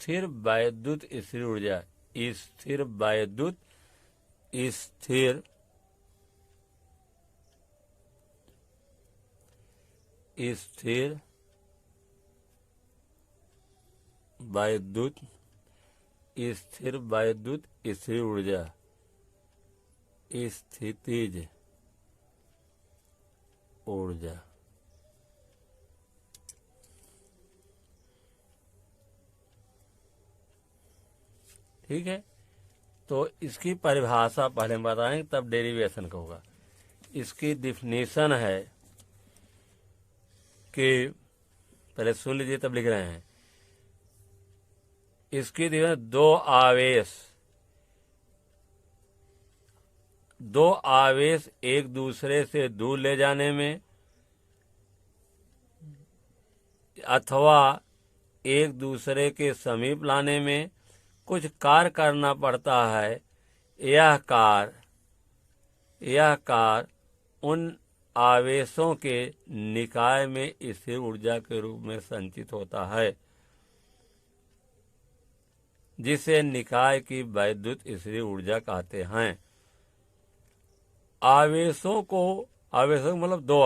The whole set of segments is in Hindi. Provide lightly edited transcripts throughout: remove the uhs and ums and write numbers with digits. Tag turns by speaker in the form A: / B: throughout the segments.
A: स्थिर वैद्युत स्थिर ऊर्जा, स्थिर वैद्युत स्थिर स्थिर वैद्युत स्थिर वैद्युत स्थिर ऊर्जा, स्थितिज ऊर्जा। ठीक है, तो इसकी परिभाषा पहले हम बताएंगे, तब डेरिवेशन का होगा। इसकी डिफिनीशन है कि पहले सुन लीजिए तब लिख रहे हैं। इसकी डिफिनीशन दो आवेश एक दूसरे से दूर ले जाने में अथवा एक दूसरे के समीप लाने में कुछ कार्य करना पड़ता है। यह कार्य उन आवेशों के निकाय में स्थिर ऊर्जा के रूप में संचित होता है, जिसे निकाय की वैद्युत स्थिर ऊर्जा कहते हैं। आवेशों मतलब दो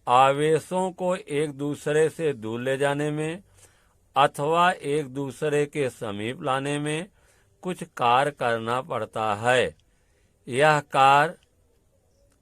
A: आवेशों को एक दूसरे से दूर ले जाने में अथवा एक दूसरे के समीप लाने में कुछ कार्य करना पड़ता है। यह कार्य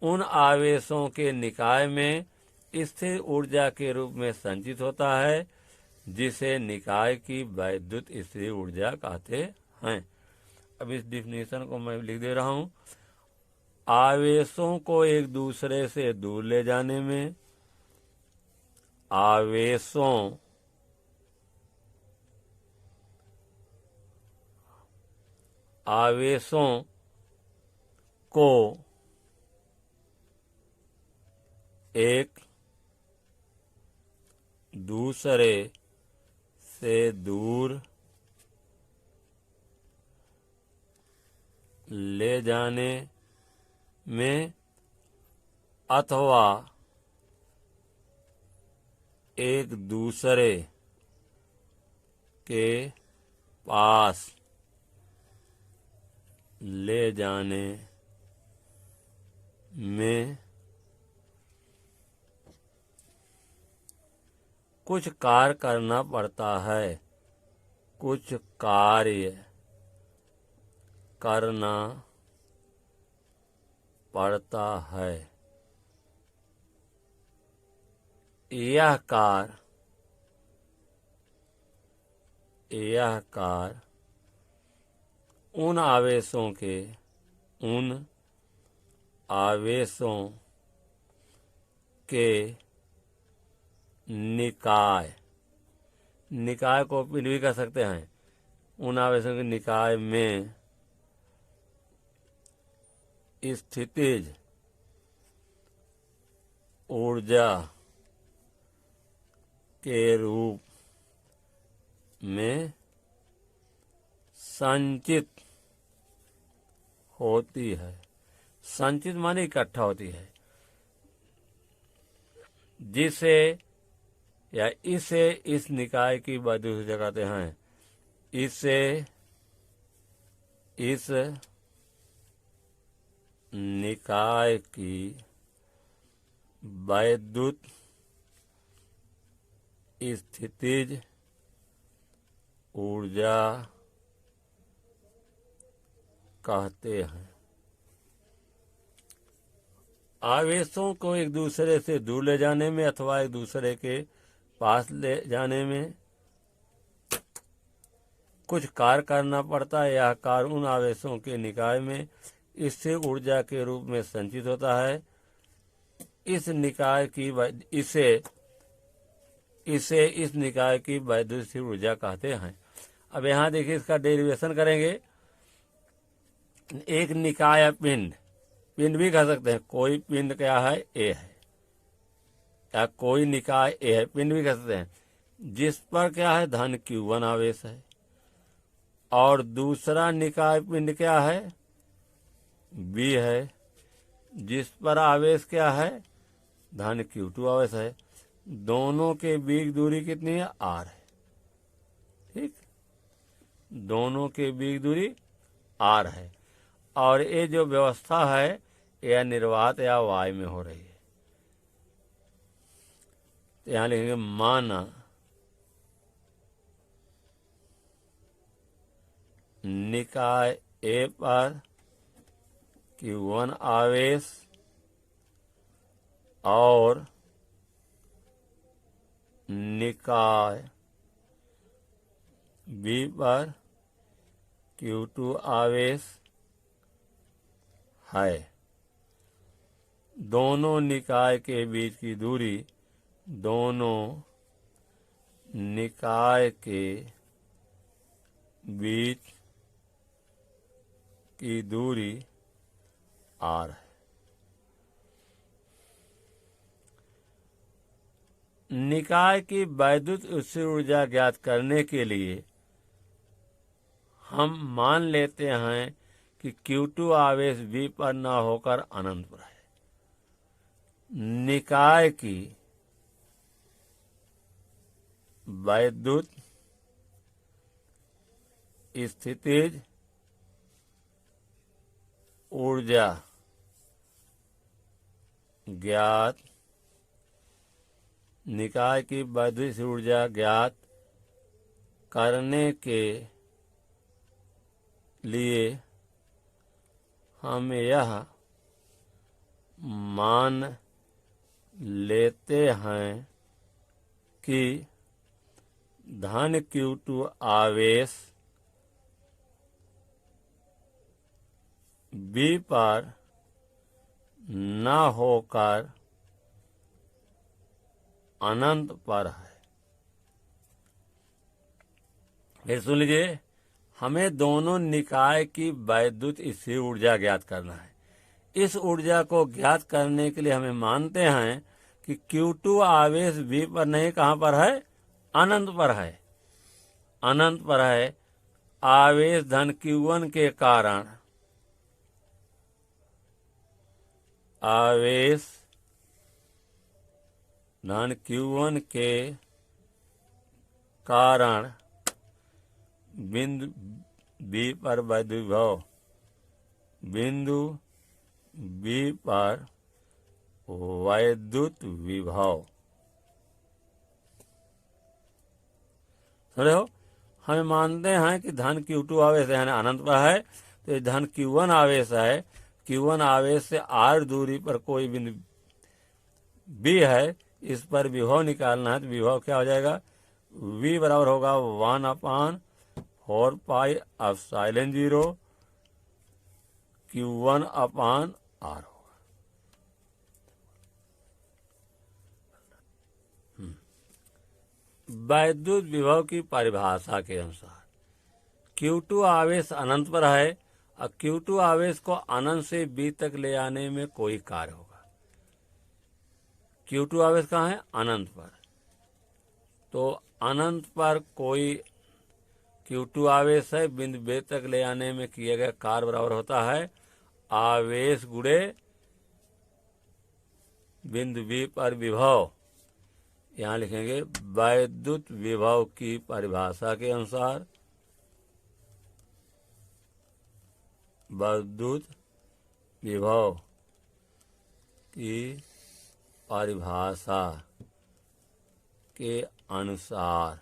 A: उन आवेशों के निकाय में स्थिर ऊर्जा के रूप में संचित होता है, जिसे निकाय की वैद्युत स्थिर ऊर्जा कहते हैं। अब इस डिफिनीशन को मैं लिख दे रहा हूं। आवेशों को एक दूसरे से दूर ले जाने में आवेशों को एक दूसरे से दूर ले जाने में अथवा एक दूसरे के पास ले जाने में कुछ कार्य करना पड़ता है। कुछ कार्य करना पड़ता है। यह कार्य उन आवेशों के निकाय को पिंड भी कर सकते हैं। उन आवेशों के निकाय में स्थितिज ऊर्जा के रूप में संचित होती है। संचित माने इकट्ठा होती है, जिसे या इसे इस निकाय की वैद्युत ऊर्जा कहते हैं। इसे इस निकाय की वैद्युत स्थितिज ऊर्जा कहते हैं। आवेशों को एक दूसरे से दूर ले जाने में अथवा एक दूसरे के पास ले जाने में कुछ कार्य करना पड़ता है। यह कार्य उन आवेशों के निकाय में स्थिर ऊर्जा के रूप में संचित होता है। इस निकाय की वैद्युत स्थिर ऊर्जा कहते हैं। अब यहाँ देखिए, इसका डेरिवेशन करेंगे। एक निकाय पिंड भी कह सकते हैं। कोई पिंड क्या है? ए है, या कोई निकाय ए है, पिंड भी कह सकते हैं, जिस पर क्या है? धन Q1 आवेश है। और दूसरा निकाय पिंड क्या है? बी है, जिस पर आवेश क्या है? धन Q2 आवेश है। दोनों के बीच दूरी कितनी है? R है। ठीक। दोनों के बीच की दूरी r है। और ये जो व्यवस्था है यह निर्वात या y में हो रही है। तो यहाँ लिखेंगे माना निकाय A पर Q1 आवेश और निकाय B पर Q2 आवेश है। दोनों निकाय के बीच की दूरी दोनों निकाय के बीच की दूरी r है। निकाय की वैद्युत स्थिर ऊर्जा ज्ञात करने के लिए हम मान लेते हैं कि Q2 आवेश V पर न होकर अनंत पर है। निकाय की वैद्युत स्थितिज ऊर्जा ज्ञात निकाय की वैद्युत ऊर्जा ज्ञात करने के लिए हम यह मान लेते हैं कि धन Q2 आवेश B पर न होकर अनंत पर है। फिर सुन लीजिए, हमें दोनों निकाय की वैद्युत स्थिर ऊर्जा ज्ञात करना है। इस ऊर्जा को ज्ञात करने के लिए हमें मानते हैं कि Q2 आवेश V पर नहीं, कहाँ पर है? अनंत पर है। अनंत पर है। आवेश धन Q1 के कारण आवेश धन Q1 के कारण बिंदु B पर वैद्युत विभव बिंदु B पर वैद्युत विभव समझे हो। हमें मानते हैं कि धन Q2 आवेश यानी अनंत पर है, तो ये धन Q1 आवेश है। Q1 आवेश से r दूरी पर कोई बिंदु B है, इस पर विभव निकालना है। तो विभव क्या हो जाएगा? V बराबर होगा 1/4 पाई एप्सिलॉन 0 Q1 अपान r होगा। वैद्युत विभव की परिभाषा के अनुसार Q2 आवेश अनंत पर है और Q2 आवेश को अनंत से B तक ले आने में कोई कार्य होगा। Q2 आवेश कहाँ है? अनंत पर। तो अनंत पर कोई Q2 आवेश है, बिंदु B तक ले आने में किया गया कार्य बराबर होता है आवेश गुणे बिंदु B पर विभव। यहाँ लिखेंगे वैद्युत विभव की परिभाषा के अनुसार वैद्युत विभव की परिभाषा के अनुसार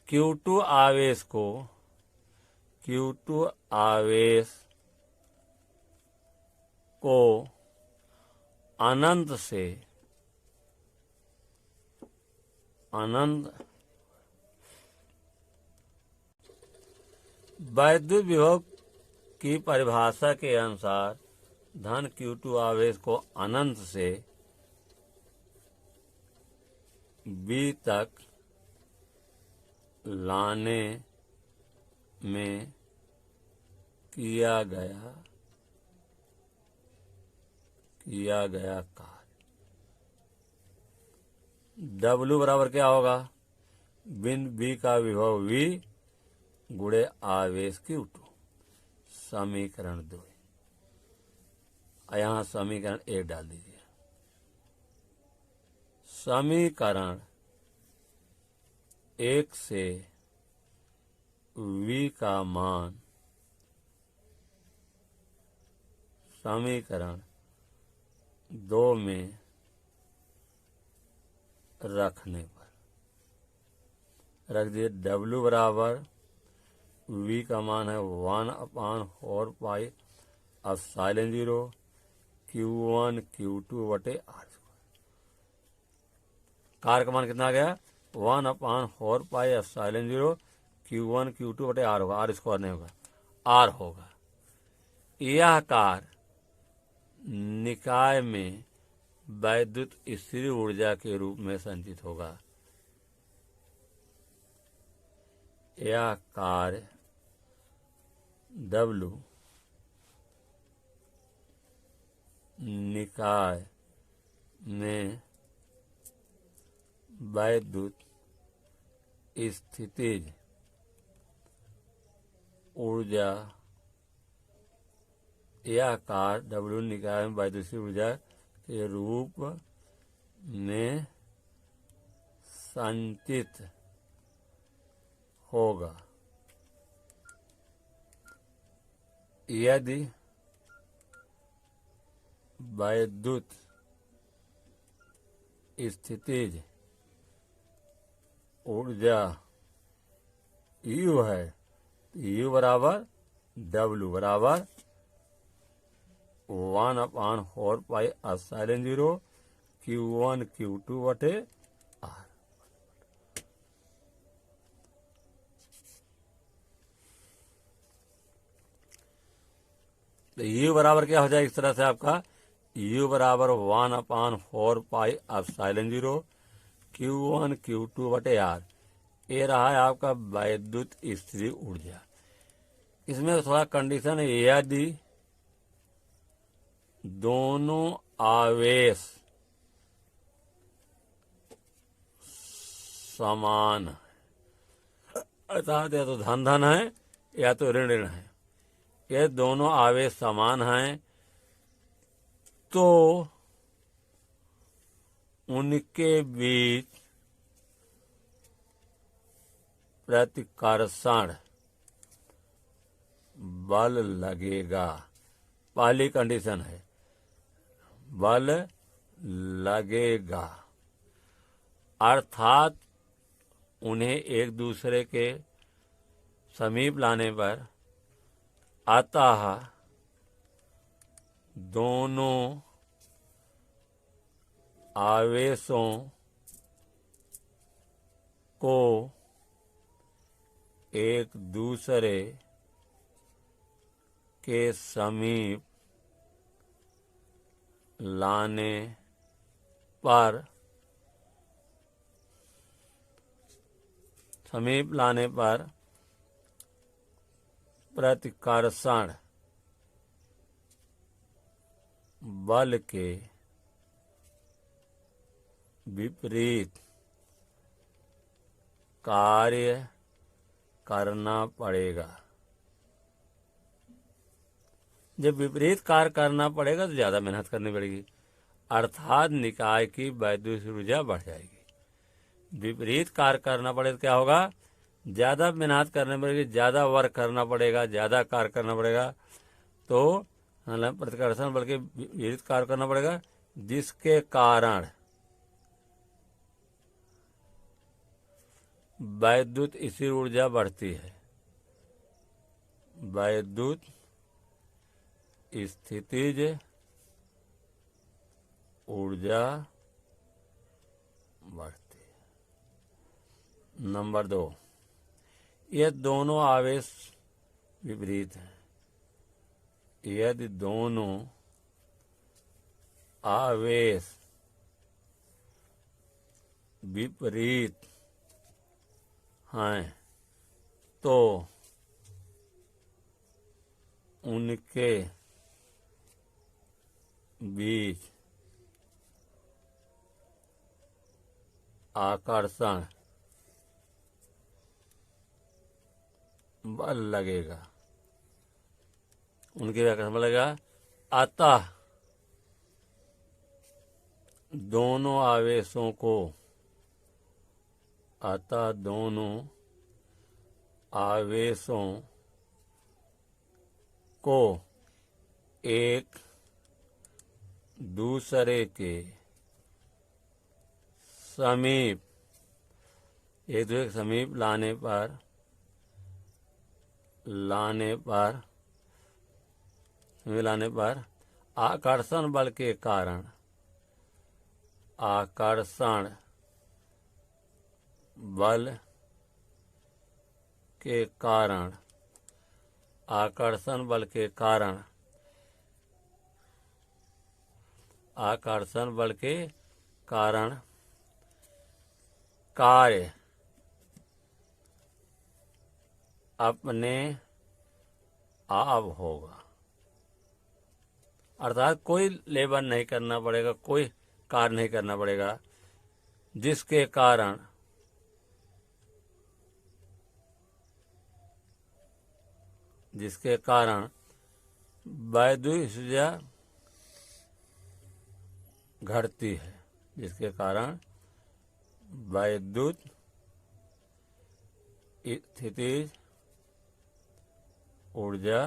A: Q2 आवेश को अनंत से वैद्युत विभव की परिभाषा के अनुसार धन Q2 आवेश को अनंत से B तक लाने में किया गया कार्य W बराबर क्या होगा? बिंदु B का विभव V गुणे आवेश Q2। समीकरण 2। यहाँ समीकरण 1 डाल दीजिए। समीकरण 1 से v का मान समीकरण 2 में रखने पर रख दिए। W बराबर v का मान है 1/4 एप्सिलॉन 0 Q1 Q2 बटे R। कार का मान कितना आ गया? 1/4 एप्सिलॉन 0 Q1 Q2 बटे R होगा। R स्क्वायर नहीं होगा, R होगा। यह कार निकाय में वैद्युत स्थिर ऊर्जा के रूप में संचित होगा। यह कार्य W निकाय में वैद्युत स्थितिज ऊर्जा, यह कार्य W निकाय में वैद्युत स्थितिज ऊर्जा के रूप में संचित होगा यदि वैद्युत स्थितिज ऊर्जा U है। U बराबर W बराबर 1/4 एप्सिलॉन 0 Q1 Q2 बटे R। तो U बराबर क्या हो जाएगा इस तरह से आपका? U बराबर 1/4 एप्सिलॉन 0 Q1 Q2 बटे R। ये रहा है आपका वैद्युत स्थितिज ऊर्जा। इसमें थोड़ा कंडीशन है, यदि दोनों आवेश समान है, अर्थात या तो धन धन है या तो ऋण ऋण है। ये दोनों आवेश समान हैं तो उनके बीच प्रतिकर्षण बल लगेगा। पहली कंडीशन है बल लगेगा, अर्थात उन्हें एक दूसरे के समीप लाने पर अतः दोनों आवेशों को एक दूसरे के समीप लाने पर प्रतिकर्षण बल के विपरीत कार्य करना पड़ेगा। जब विपरीत कार्य करना पड़ेगा तो ज्यादा मेहनत करनी पड़ेगी, अर्थात निकाय की वैद्युत ऊर्जा बढ़ जाएगी। विपरीत कार्य करना पड़े तो क्या होगा? ज्यादा मेहनत करनी पड़ेगी, ज्यादा वर्क करना पड़ेगा, ज्यादा कार्य करना पड़ेगा, तो प्रतिकर्षण बल के विपरीत कार्य करना पड़ेगा, जिसके कारण वैद्युत स्थिर ऊर्जा बढ़ती है। वैद्युत स्थितिज ऊर्जा बढ़ती है। नंबर 2, ये दोनों आवेश विपरीत हैं। यदि दोनों आवेश विपरीत हैं तो उनके बीच आकर्षण बल लगेगा। उनके आकर्षण बल लगेगा, अतः दोनों आवेशों को अतः दोनों आवेशों को एक दूसरे के समीप लाने पर आकर्षण बल के कारण आकर्षण बल के कारण कार्य अपने आप होगा। अर्थात कोई लेबर नहीं करना पड़ेगा, कोई कार्य नहीं करना पड़ेगा, जिसके कारण वैद्युत ऊर्जा घटती है, जिसके कारण वैद्युत स्थितिज ऊर्जा